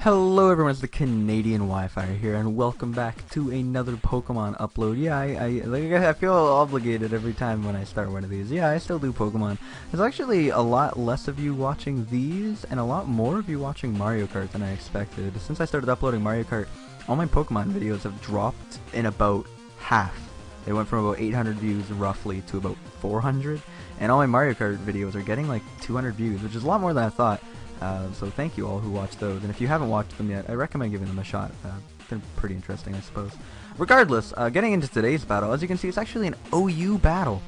Hello everyone, it's the Canadian Wi-Fi here, and welcome back to another Pokemon upload. Yeah, I feel obligated every time when I start one of these. Yeah, I still do Pokemon. There's actually a lot less of you watching these, and a lot more of you watching Mario Kart than I expected. Since I started uploading Mario Kart, all my Pokemon videos have dropped in about half. They went from about 800 views roughly to about 400, and all my Mario Kart videos are getting like 200 views, which is a lot more than I thought. So thank you all who watched those, and if you haven't watched them yet, I recommend giving them a shot. They're pretty interesting, I suppose. Regardless, getting into today's battle, as you can see, it's actually an OU battle.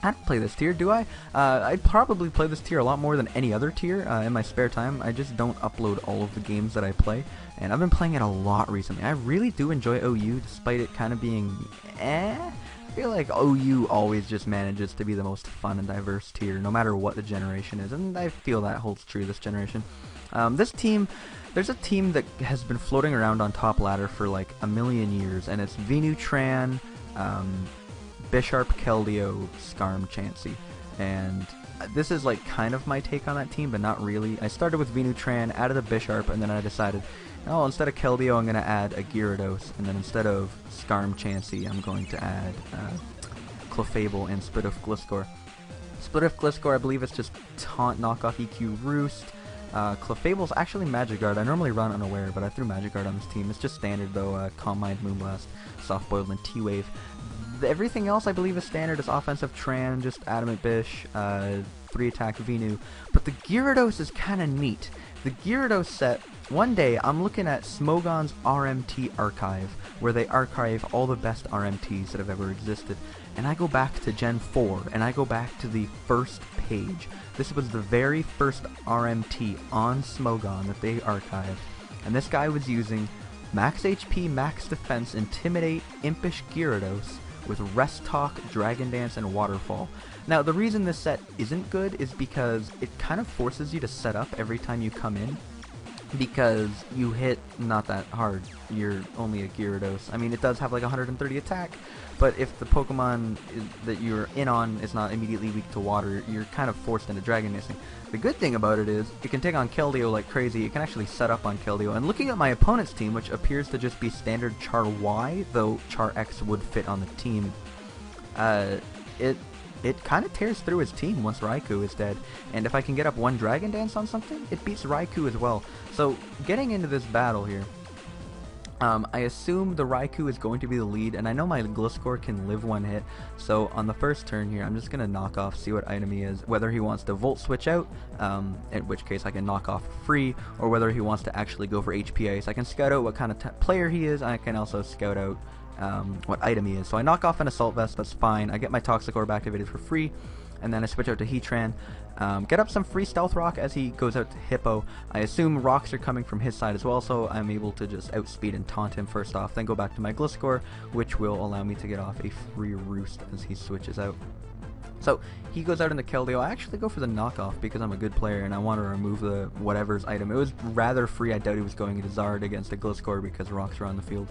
I don't play this tier, do I? I'd probably play this tier a lot more than any other tier in my spare time. I just don't upload all of the games that I play, and I've been playing it a lot recently. I really do enjoy OU, despite it kind of being I feel like OU always just manages to be the most fun and diverse tier, no matter what the generation is, and I feel that holds true this generation. This team, there's a team that has been floating around on top ladder for like a million years, and it's Venutran, Bisharp, Keldeo, Skarm, Chansey, and this is like kind of my take on that team, but not really. I started with Venutran, added a Bisharp, and then I decided, oh, instead of Keldeo, I'm going to add a Gyarados, and then instead of Skarm, Chansey, I'm going to add Clefable and Split of Gliscor. Split of Gliscor, I believe it's just Taunt, Knockoff, EQ, Roost. Clefable's actually Magic Guard. I normally run Unaware, but I threw Magic Guard on this team. It's just standard though, Calm Mind, Moonblast, Soft Boiled, and T-Wave. Everything else I believe is standard. Is offensive Tran, just Adamant Bish, 3-attack Venu. But the Gyarados is kind of neat. The Gyarados set, one day I'm looking at Smogon's RMT archive, where they archive all the best RMTs that have ever existed. And I go back to Gen 4, and I go back to the first page. This was the very first RMT on Smogon that they archived. And this guy was using Max HP, Max Defense, Intimidate, Impish Gyarados, with RestTalk, Dragon Dance, and Waterfall. Now, the reason this set isn't good is because it kind of forces you to set up every time you come in, because you hit not that hard. You're only a Gyarados. I mean, it does have like 130 attack, but if the Pokemon that you're in on is not immediately weak to water, you're kind of forced into Dragon Dancing. The good thing about it is, it can take on Keldeo like crazy. You can actually set up on Keldeo. And looking at my opponent's team, which appears to just be standard Char Y, though Char X would fit on the team, it kind of tears through his team once Raikou is dead. And if I can get up one Dragon Dance on something, it beats Raikou as well. So, getting into this battle here, I assume the Raikou is going to be the lead, and I know my Gliscor can live one hit, so on the first turn here, I'm just going to knock off, see what item he is, whether he wants to Volt Switch out, in which case I can knock off free, or whether he wants to actually go for HPA, so I can scout out what kind of player he is, and I can also scout out what item he is. So I knock off an Assault Vest, that's fine, I get my Toxic Orb activated for free, and then I switch out to Heatran, get up some free Stealth Rock as he goes out to Hippo. I assume rocks are coming from his side as well, so I'm able to just outspeed and taunt him first off, then go back to my Gliscor, which will allow me to get off a free Roost as he switches out. So he goes out into Keldeo. I actually go for the knockoff because I'm a good player and I want to remove the whatever's item. It was rather free. I doubt he was going into Zard against a Gliscor because rocks are on the field.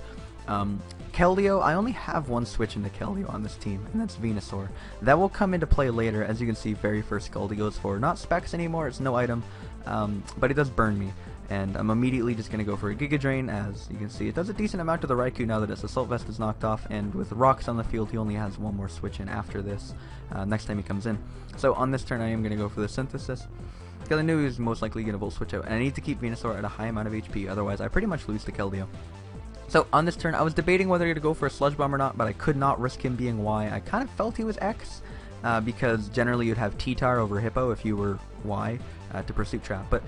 Keldeo, I only have one switch into Keldeo on this team, and that's Venusaur. That will come into play later. As you can see, very first Scald he goes for. Not Specs anymore, it's no item, but it does burn me. And I'm immediately just going to go for a Giga Drain. As you can see, it does a decent amount to the Raikou now that its Assault Vest is knocked off, and with rocks on the field, he only has one more switch in after this, next time he comes in. So on this turn, I am going to go for the Synthesis, because I knew he was most likely going to Volt Switch out, and I need to keep Venusaur at a high amount of HP, otherwise I pretty much lose to Keldeo. So on this turn, I was debating whether to go for a Sludge Bomb or not, but I could not risk him being Y. I kind of felt he was X, because generally you'd have T-Tar over Hippo if you were Y to Pursuit Trap. But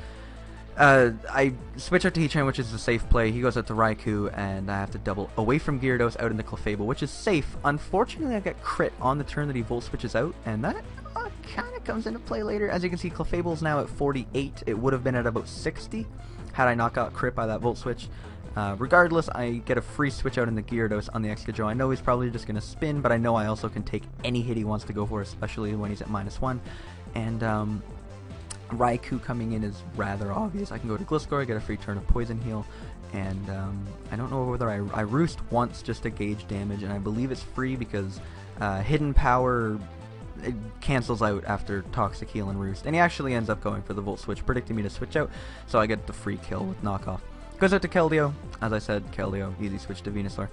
I switch out to Heatran, which is a safe play. He goes out to Raikou, and I have to double away from Gyarados out into Clefable, which is safe. Unfortunately, I get crit on the turn that he Volt Switches out, and that kind of comes into play later. As you can see, Clefable's now at 48. It would have been at about 60 had I not got crit by that Volt Switch. Regardless, I get a free switch out in the Gyarados on the Excadrill. I know he's probably just going to spin, but I know I also can take any hit he wants to go for, especially when he's at -1. And Raikou coming in is rather obvious. I can go to Gliscor, get a free turn of Poison Heal, and I don't know whether I Roost once just to gauge damage, and I believe it's free because Hidden Power it cancels out after Toxic Heal and Roost. And he actually ends up going for the Volt Switch, predicting me to switch out, so I get the free kill with knockoff. Goes out to Keldeo. As I said, Keldeo, easy switch to Venusaur.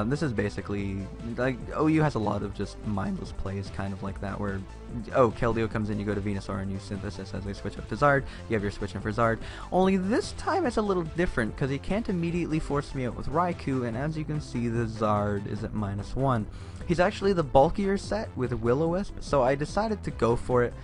This is basically, like, OU has a lot of just mindless plays, kind of like that, where, oh, Keldeo comes in, you go to Venusaur, and you Synthesis as they switch up to Zard. You have your switch in for Zard. Only this time it's a little different, because he can't immediately force me out with Raikou, and as you can see, the Zard is at -1. He's actually the bulkier set with Will-O-Wisp, so I decided to go for it.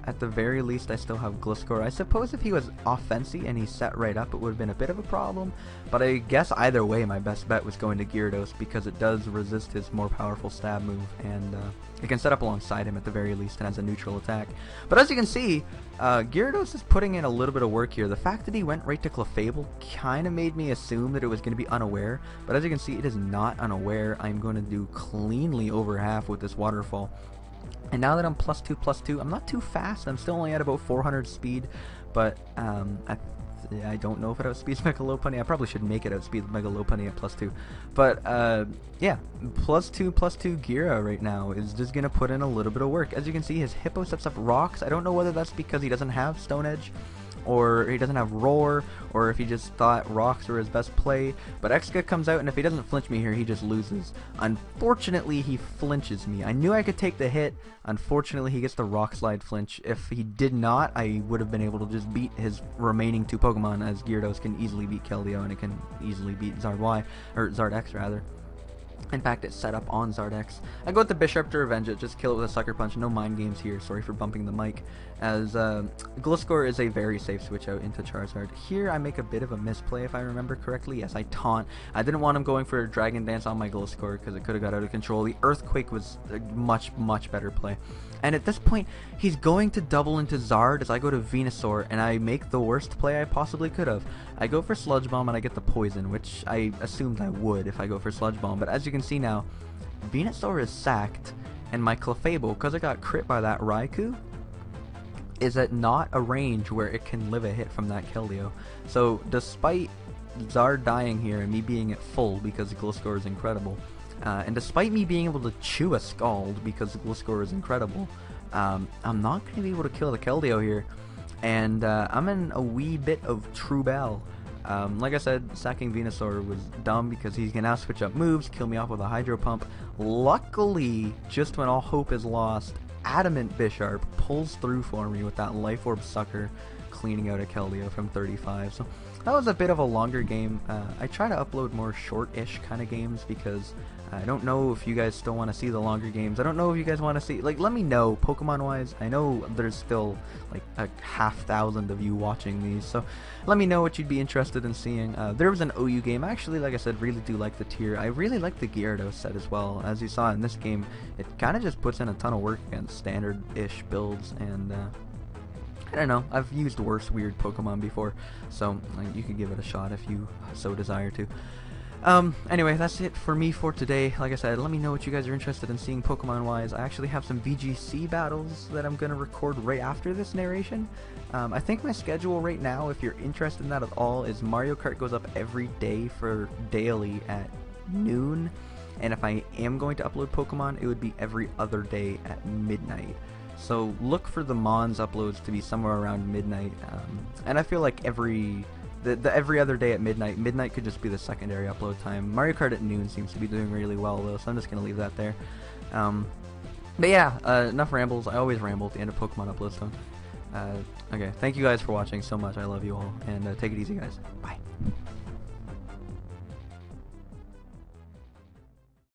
At the very least, I still have Gliscor. I suppose if he was offensive and he set right up, it would have been a bit of a problem. But I guess either way, my best bet was going to Gyarados because it does resist his more powerful stab move, and it can set up alongside him at the very least and has a neutral attack. But as you can see, Gyarados is putting in a little bit of work here. The fact that he went right to Clefable kind of made me assume that it was going to be unaware. But as you can see, it is not unaware. I'm going to do cleanly over half with this Waterfall. And now that I'm +2/+2, I'm not too fast. I'm still only at about 400 speed, but I don't know if it outspeeds Mega Lopunny. I probably should make it outspeed Mega Lopunny at +2. But yeah, +2/+2 Gira right now is just gonna put in a little bit of work. As you can see, his Hippo sets up Rocks. I don't know whether that's because he doesn't have Stone Edge, or he doesn't have Roar, or if he just thought Rocks were his best play. But Exca comes out, and if he doesn't flinch me here, he just loses. Unfortunately, he flinches me. I knew I could take the hit. Unfortunately, he gets the Rock Slide flinch. If he did not, I would have been able to just beat his remaining 2 Pokemon, as Gyarados can easily beat Keldeo, and it can easily beat Zard Y, or Zard X rather. In fact, it's set up on Zardex. I go with the Bishop to revenge it, just kill it with a Sucker Punch, no mind games here, sorry for bumping the mic, as Gliscor is a very safe switch out into Charizard. Here I make a bit of a misplay if I remember correctly. Yes, I taunt. I didn't want him going for a Dragon Dance on my Gliscor because it could have got out of control. The Earthquake was a much better play. And at this point, he's going to double into Zard as I go to Venusaur, and I make the worst play I possibly could have. I go for Sludge Bomb and I get the Poison, which I assumed I would if I go for Sludge Bomb, but as you can see now, Venusaur is sacked, and my Clefable, because it got crit by that Raikou, is at not a range where it can live a hit from that Keldeo. So despite Zard dying here and me being at full because Gliscor is incredible, and despite me being able to chew a Scald because Gliscor is incredible, I'm not going to be able to kill the Keldeo here, and I'm in a wee bit of trouble. Like I said, sacking Venusaur was dumb because he can now switch up moves, kill me off with a Hydro Pump. Luckily, just when all hope is lost, Adamant Bisharp pulls through for me with that Life Orb Sucker, cleaning out a Keldeo from 35. So that was a bit of a longer game. I try to upload more short-ish kind of games because I don't know if you guys still want to see the longer games. I don't know if you guys want to see, like, let me know Pokemon-wise. I know there's still like a 5,000 of you watching these, so let me know what you'd be interested in seeing. There was an OU game. I actually, like I said, really do like the tier. I really like the Gyarados set as well. As you saw in this game, it kind of just puts in a ton of work against standard-ish builds, and I don't know, I've used worse weird Pokemon before, so you could give it a shot if you so desire to. Anyway, that's it for me for today. Like I said, let me know what you guys are interested in seeing Pokemon-wise. I actually have some VGC battles that I'm going to record right after this narration. I think my schedule right now, if you're interested in that at all, is Mario Kart goes up every day for daily at noon, and if I am going to upload Pokemon, it would be every other day at midnight. So look for the Mons uploads to be somewhere around midnight, and I feel like every other day at midnight could just be the secondary upload time. Mario Kart at noon seems to be doing really well though, so I'm just gonna leave that there. But yeah, enough rambles. I always ramble at the end of Pokemon uploads, don't I? Okay, thank you guys for watching so much. I love you all, and take it easy, guys. Bye.